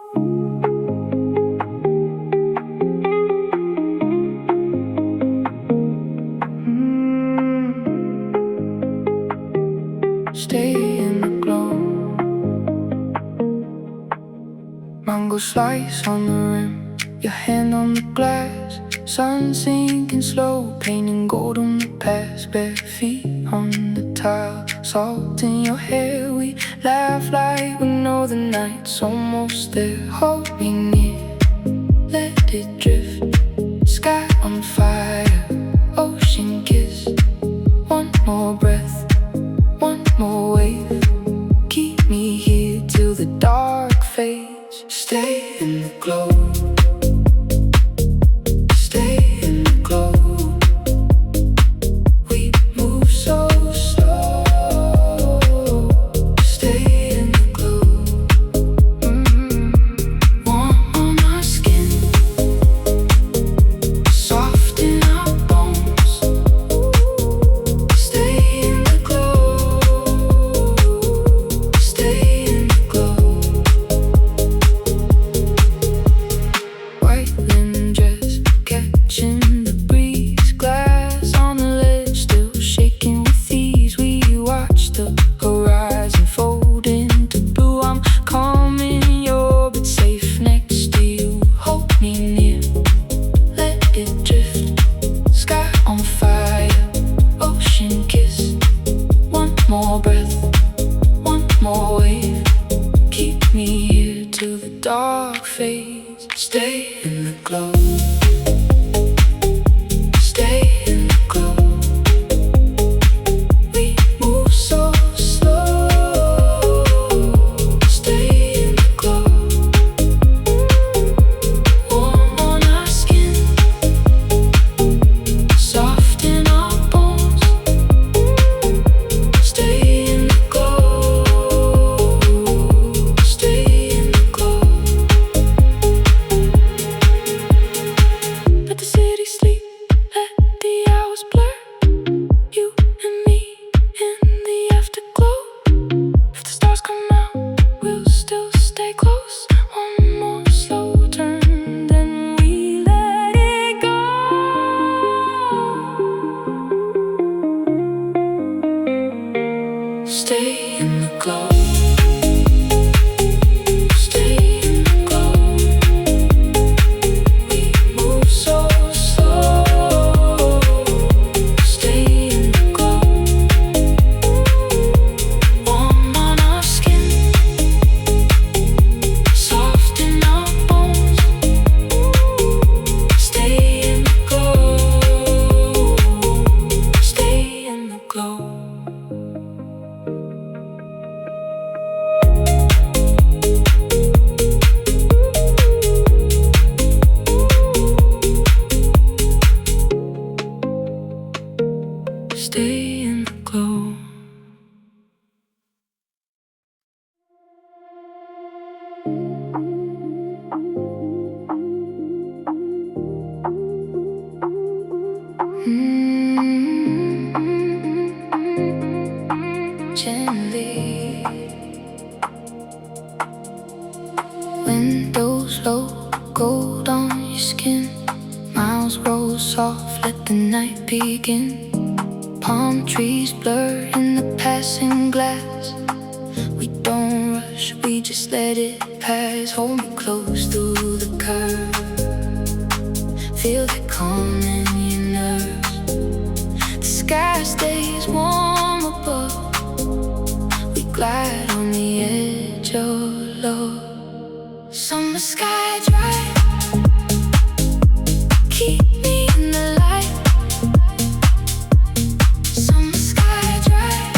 Stay in the glow. Mango slice on the rim, your hand on the glass. Sun sinking slow, painting gold on the past. Bare feet on the tile, salt in your hair. We laugh like we know the night's almost there. Hold me near, let it drift. Sky on fire, ocean kiss. One more breath, one more wave. Keep me here till the dark fades. Stay in the glow. Stay in the glow. We move so slow. Stay in the glow. Warm on our skin, soft in our bones. Stay in the glow. Stay in the glow. White linen dress, catching the breeze. Glass on the ledge, still shaking with ease. We watch the horizon fold into blue. I'm calm in your orbit, safe next to you. Hold me near, let it drift. Sky on fire, ocean kiss. One more breath, one more wave. Keep me here till the dark fades. Stay in the glow. Stay in the glow. We move so slow. Stay in the glow. Warm on our skin, soft in our bones. Stay in the glow. Stay in the glow. Let the city sleep, let the hours blur. You and me in the afterglow. If the stars come out, we'll still stay close. One more slow turn, then we let it go. Stay in the glow. Stay in the glow. We move so slow. Stay in the glow. Warm on our skin, soft in our bones. Stay in the glow. Stay in the glow. Stay in the glow. Gently, windows low, gold on your skin. Miles roll soft, let the night begin. Palm trees blur in the passing glass. We don't rush, we just let it pass. Hold me close through the curve. Feel that calm in your nerves. The sky stays warm above. We glide on the edge of love. Summer sky dry, keep me in the light. Summer sky dry,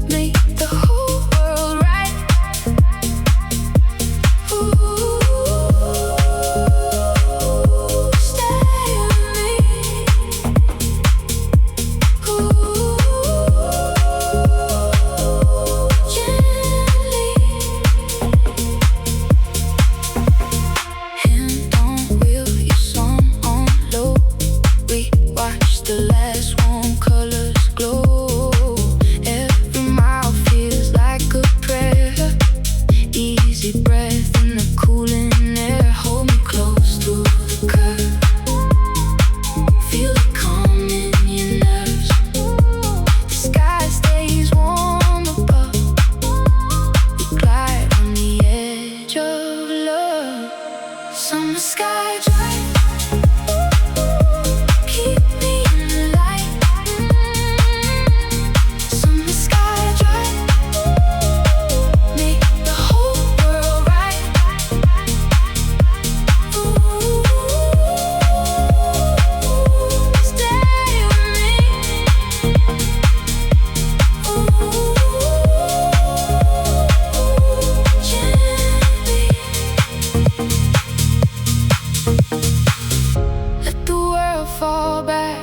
make the whole world right. Ooh, stay with me. Ooh, gently. Hand on wheel, your song Deep breath in the cooling air, hold me close to the curve. Feel the calm in your nerves. The sky stays warm above. We glide on the edge of love. Summer sky drive. Keep me in the light. Summer sky drive. Make the whole world right. Ooh, stay with me. Ooh, gently. Let the world fall back.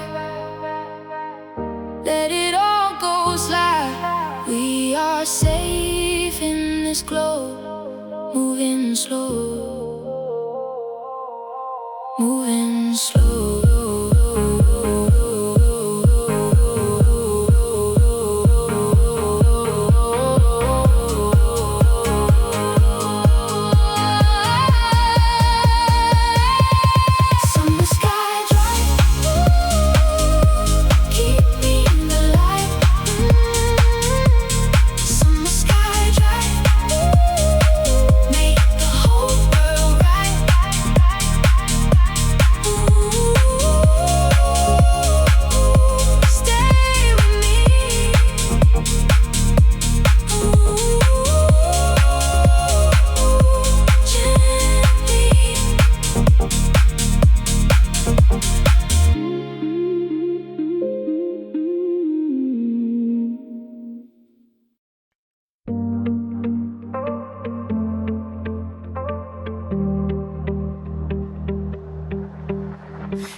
Let it all go slide. We are safe in this glow. Moving slow. Moving slow. Summer sky drive. Keep me in the light. Summer sky drive. Make the whole world right. Ooh, stay with me. Ooh, gently.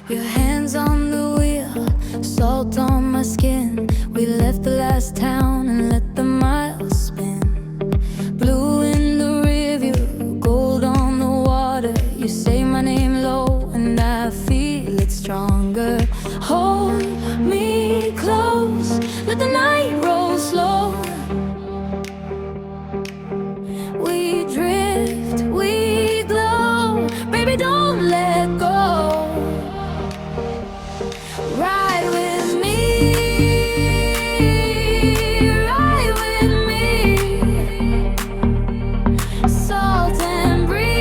Your hands on the wheel, salt on my skin. We left the last town and let the miles spin. Blue in the rearview, gold on the water. You say my name low and I feel it stronger. Hold me close, let the night roll slow. We drift, we glow. Baby, don't let go. Ride with me, ride with me. Salt and breeze,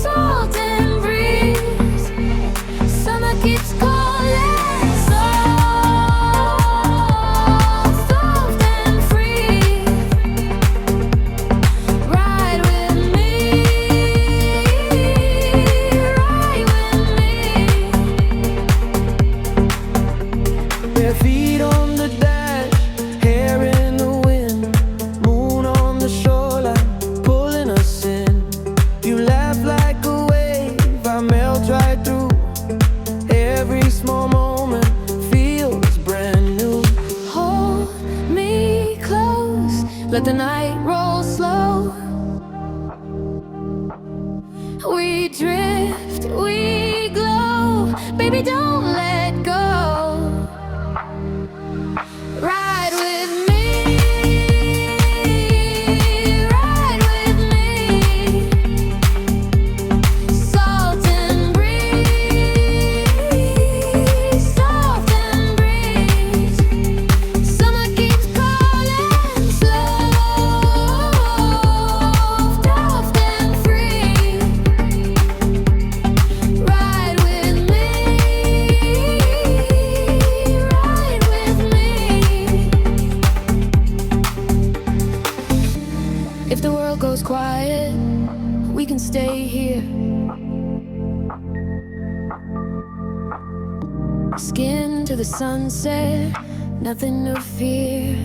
salt and breeze. Summer keeps calling, soft and free. Ride with me, ride with me. Bare feet on the dash, hair in the wind, moon on the shoreline, pulling us in. You laugh like a wave, I melt right through. Every small moment feels brand new. Hold me close, let the night roll slow. We drift, we glow. Baby, don't let go. Ride with me, ride with me. Salt and breeze, soft and breeze. Summer keeps calling, soft and free. Ride with me, ride with me. If the world goes quiet, we can stay here. Skin to the sunset, nothing to fear.